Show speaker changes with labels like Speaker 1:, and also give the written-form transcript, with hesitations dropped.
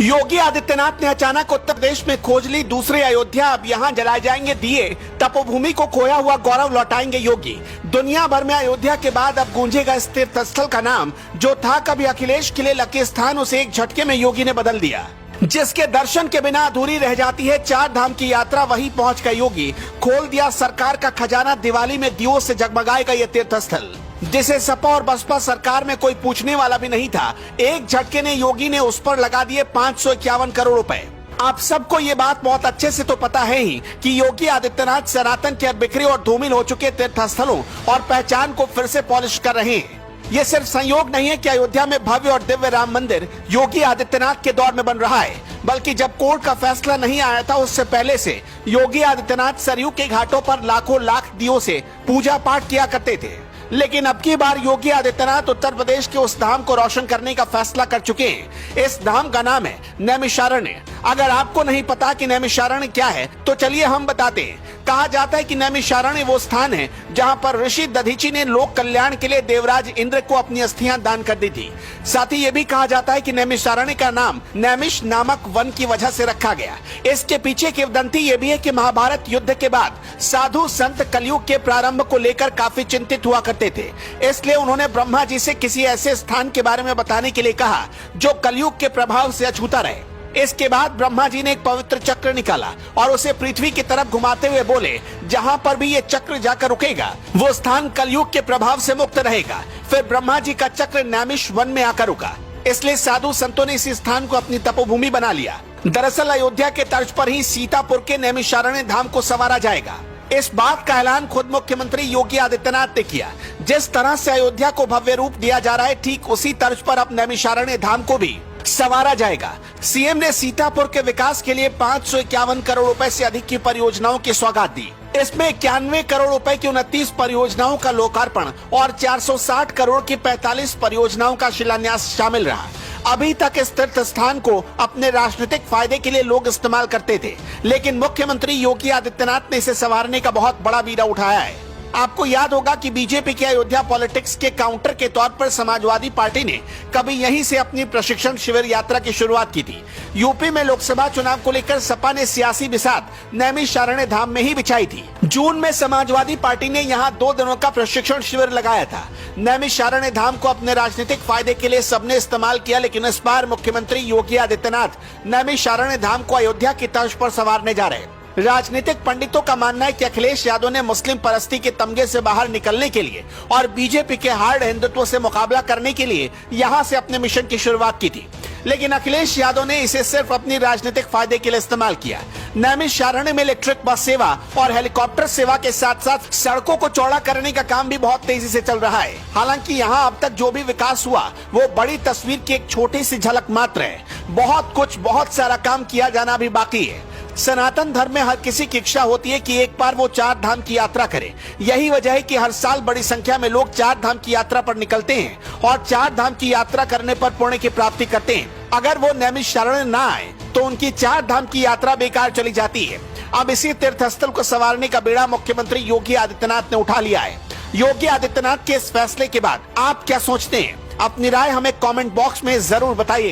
Speaker 1: योगी आदित्यनाथ ने अचानक उत्तर प्रदेश में खोज ली दूसरी अयोध्या। अब यहां जलाए जाएंगे दिए, तपोभूमि को खोया हुआ गौरव लौटाएंगे योगी। दुनिया भर में अयोध्या के बाद अब गूंजेगा इस तीर्थ स्थल का नाम, जो था कभी अखिलेश के लिए लकी स्थान, उसे एक झटके में योगी ने बदल दिया। जिसके दर्शन के बिना अधूरी रह जाती है चार धाम की यात्रा, वहीं पहुंच गए योगी। खोल दिया सरकार का खजाना, दिवाली में दियों से जगमगाएगा ये तीर्थ स्थल, जिसे सपा और बसपा सरकार में कोई पूछने वाला भी नहीं था। एक झटके ने योगी ने उस पर लगा दिए 551 करोड़ रुपए। आप सबको ये बात बहुत अच्छे से तो पता है ही कि योगी आदित्यनाथ सनातन के बिखरे और धूमिल हो चुके तीर्थ स्थलों और पहचान को फिर से पॉलिश कर रहे हैं। ये सिर्फ संयोग नहीं है कि अयोध्या में भव्य और दिव्य राम मंदिर योगी आदित्यनाथ के दौर में बन रहा है, बल्कि जब कोर्ट का फैसला नहीं आया था उससे पहले से योगी आदित्यनाथ सरयू के घाटों पर लाखों लाख दियों से पूजा पाठ किया करते थे। लेकिन अब की बार योगी आदित्यनाथ उत्तर प्रदेश के उस धाम को रोशन करने का फैसला कर चुके हैं। इस धाम का नाम है नैमिषारण्य। अगर आपको नहीं पता कि नैमिषारण्य क्या है तो चलिए हम बताते हैं। कहा जाता है कि नैमिषारण्य वो स्थान है जहां पर ऋषि दधीची ने लोक कल्याण के लिए देवराज इंद्र को अपनी अस्थियां दान कर दी थी। साथ ही ये भी कहा जाता है कि नैमिषारण्य का नाम नैमिष नामक वन की वजह से रखा गया। इसके पीछे की वदंती ये भी है कि महाभारत युद्ध के बाद साधु संत कलयुग के प्रारंभ को लेकर काफी चिंतित हुआ करते थे, इसलिए उन्होंने ब्रह्मा जी से किसी ऐसे स्थान के बारे में बताने के लिए कहा जो कलयुग के प्रभाव से अछूता रहे। इसके बाद ब्रह्मा जी ने एक पवित्र चक्र निकाला और उसे पृथ्वी की तरफ घुमाते हुए बोले, जहां पर भी ये चक्र जाकर रुकेगा वो स्थान कलयुग के प्रभाव से मुक्त रहेगा। फिर ब्रह्मा जी का चक्र नैमिष वन में आकर रुका, इसलिए साधु संतों ने इस स्थान को अपनी तपोभूमि बना लिया। दरअसल अयोध्या के तर्ज पर ही सीतापुर के नैमिषारण्य धाम को संवारा जाएगा। इस बात का ऐलान खुद मुख्यमंत्री योगी आदित्यनाथ ने किया। जिस तरह से अयोध्या को भव्य रूप दिया जा रहा है, ठीक उसी तर्ज पर अब नैमिषारण्य धाम को भी संवारा जाएगा। सीएम ने सीतापुर के विकास के लिए 551 करोड़ रुपए से अधिक की परियोजनाओं की सौगात दी। इसमें 91 करोड़ रुपए की 29 परियोजनाओं का लोकार्पण और 460 करोड़ की 45 परियोजनाओं का शिलान्यास शामिल रहा। अभी तक इस तीर्थ स्थान को अपने राजनीतिक फायदे के लिए लोग इस्तेमाल करते थे, लेकिन मुख्यमंत्री योगी आदित्यनाथ ने इसे संवारने का बहुत बड़ा बीड़ा उठाया है। आपको याद होगा कि बीजेपी के अयोध्या पॉलिटिक्स के काउंटर के तौर पर समाजवादी पार्टी ने कभी यहीं से अपनी प्रशिक्षण शिविर यात्रा की शुरुआत की थी। यूपी में लोकसभा चुनाव को लेकर सपा ने सियासी बिसात नैमिषारण्य धाम में ही बिछाई थी। जून में समाजवादी पार्टी ने यहाँ 2 दिनों का प्रशिक्षण शिविर लगाया था। नैमिषारण्य धाम को अपने राजनीतिक फायदे के लिए सबने इस्तेमाल किया, लेकिन इस बार मुख्यमंत्री योगी आदित्यनाथ नैमिषारण्य धाम को अयोध्या की तर्ज पर संवारने जा रहे हैं। राजनीतिक पंडितों का मानना है कि अखिलेश यादव ने मुस्लिम परस्ती के तमगे से बाहर निकलने के लिए और बीजेपी के हार्ड हिंदुत्व से मुकाबला करने के लिए यहां से अपने मिशन की शुरुआत की थी, लेकिन अखिलेश यादव ने इसे सिर्फ अपनी राजनीतिक फायदे के लिए इस्तेमाल किया। नैमिषारण्य में इलेक्ट्रिक बस सेवा और हेलीकॉप्टर सेवा के साथ साथ सड़कों को चौड़ा करने का काम भी बहुत तेजी से चल रहा है। हालांकि यहाँ अब तक जो भी विकास हुआ वो बड़ी तस्वीर की एक छोटी सी झलक मात्र है। बहुत सारा काम किया जाना भी बाकी है। सनातन धर्म में हर किसी की इच्छा होती है कि एक बार वो 4 धाम की यात्रा करे। यही वजह है कि हर साल बड़ी संख्या में लोग 4 धाम की यात्रा पर निकलते हैं और 4 धाम की यात्रा करने पर पुण्य की प्राप्ति करते हैं। अगर वो नैमिषारण्य ना आए तो उनकी 4 धाम की यात्रा बेकार चली जाती है। अब इसी तीर्थ स्थल को संवारने का बीड़ा मुख्यमंत्री योगी आदित्यनाथ ने उठा लिया है। योगी आदित्यनाथ के इस फैसले के बाद आप क्या सोचते हैं? अपनी राय हमें कॉमेंट बॉक्स में जरूर बताइए।